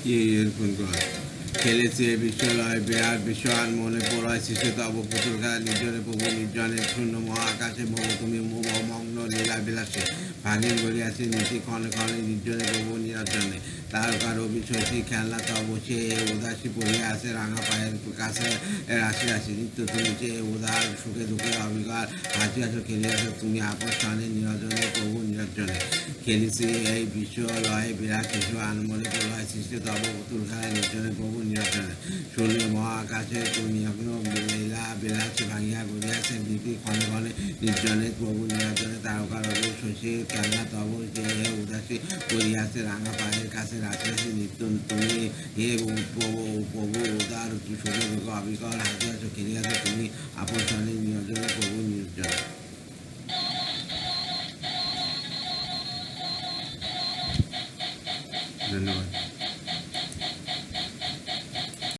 এরকম করে খেলেছে বিশ্বলয় বিরাট বিশ্বয়ান মনে পড়ায় শিশু তব পুতুল খেলা নির্জনে প্রভু নির্জনে শূন্য মহাকাশে ভব তুমি মগ্ন লীলা বিলাসে ভাগিন গড়িয়াছে নীতি ক্ষণে ক্ষণে নির্জনে প্রভু নিরঞ্জনে তারকা রবি শশী খেলনা তব সে উদাসী পড়িয়া আছে রাঙা পায়ের কাছে রাশি রাশি নিত্য তুমি যে উদার সুখে দুঃখে অবিকার হাসিয়াছ খেলিয়াছ তুমি আপন স্থানে নিরঞ্জনে প্রভু নিরঞ্জনে খেলিছি এই বিশ্বলয়ে বিরাট শিশু আনমনে প্রলয় সৃষ্টি তব পুতুল খেলায় নির্জনে প্রভু নিরঞ্জনে শূন্য মহাকাশে তুমি অগ্ন লীলা বিলাসী ভাঙিয়া গড়িয়াছে নীতি ক্ষণে ক্ষণে নির্জনে প্রভু নিরঞ্জনে তারকা রবি শশী খেলনা তব যে উদাসী পড়িয়াছে রাঙা পায়ের কাছে রাশি রাশি নিত্য তুমি হে প্রভু উদার সুখে দুঃখ অবিকল হাসিয়াছ খেলিয়াছ তুমি আপন স্থানে নিরঞ্জনে প্রভু নিরঞ্জনে। ধন্যবাদ।